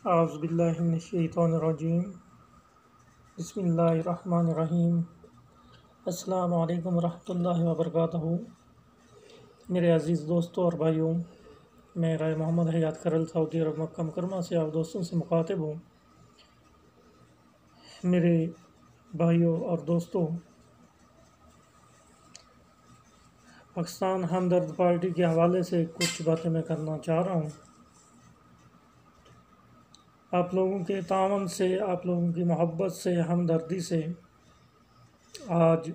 اعوذ باللہ من الشیطان الرجیم بسم اللہ الرحمن الرحیم السلام علیکم ورحمۃ اللہ وبرکاتہ۔ میرے عزیز دوستوں اور بھائیوں، میں رائے محمد حیات کرل سعودی عرب مکہ مکرمہ سے آپ دوستوں سے مخاطب ہوں۔ میرے بھائیوں اور دوستوں، پاکستان ہمدرد پارٹی کے حوالے سے کچھ باتیں میں کرنا چاہ رہا ہوں۔ آپ لوگوں کے تعاون سے، آپ لوگوں کی محبت سے، ہمدردی سے آج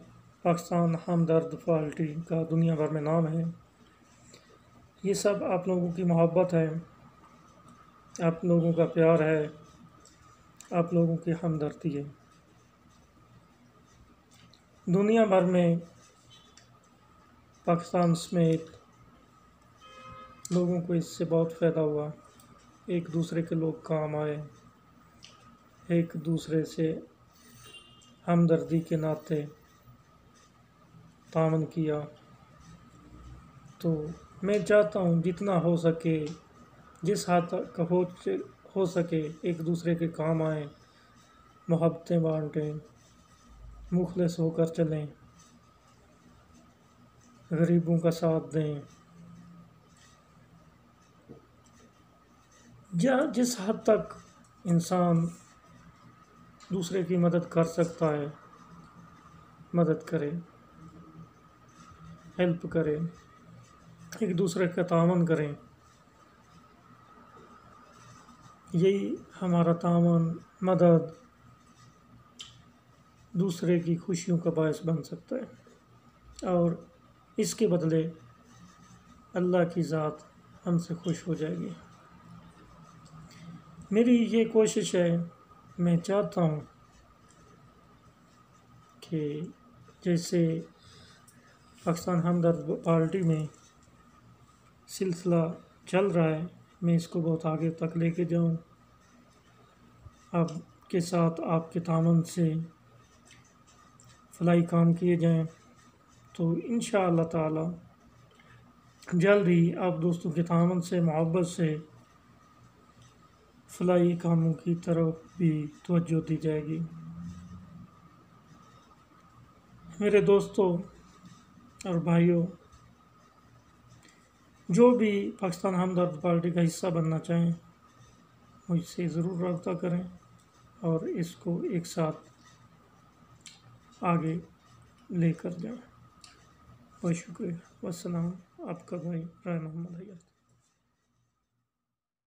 پاکستان ہمدرد پارٹی کا دنیا بھر میں نام ہے۔ یہ سب آپ لوگوں کی محبت ہے، آپ لوگوں کا پیار ہے، آپ لوگوں کی ہمدردی ہے۔ دنیا بھر میں پاکستان سمیت لوگوں کو اس سے بہت فائدہ ہوا۔ ایک دوسرے کے لوگ کام آئے، ایک دوسرے سے ہمدردی کے ناطے تعاون کیا۔ تو میں چاہتا ہوں جتنا ہو سکے، جس حد تک ہو سکے ایک دوسرے کے کام آئیں، محبتیں بانٹیں، مخلص ہو کر چلیں، غریبوں کا ساتھ دیں۔ جس حد تک انسان دوسرے کی مدد کر سکتا ہے، مدد کرے، ہیلپ کرے، ایک دوسرے کا تعاون کریں۔ یہی ہمارا تعاون، مدد دوسرے کی خوشیوں کا باعث بن سکتا ہے، اور اس کے بدلے اللہ کی ذات ہم سے خوش ہو جائے گی۔ میری یہ کوشش ہے، میں چاہتا ہوں کہ جیسے پاکستان ہمدرد پارٹی میں سلسلہ چل رہا ہے، میں اس کو بہت آگے تک لے کے جاؤں۔ آپ کے ساتھ، آپ کے تعاون سے فلاحی کام کیے جائیں، تو انشاءاللہ تعالی جلد ہی آپ دوستوں کے تعاون سے، محبت سے فلاحی کاموں کی طرف بھی توجہ دی جائے گی۔ میرے دوستوں اور بھائیوں، جو بھی پاکستان ہمدرد پارٹی کا حصہ بننا چاہیں، مجھ سے ضرور رابطہ کریں اور اس کو ایک ساتھ آگے لے کر جائیں۔ بہت شکریہ۔ والسلام، آپ کا بھائی رائے محمد حیات۔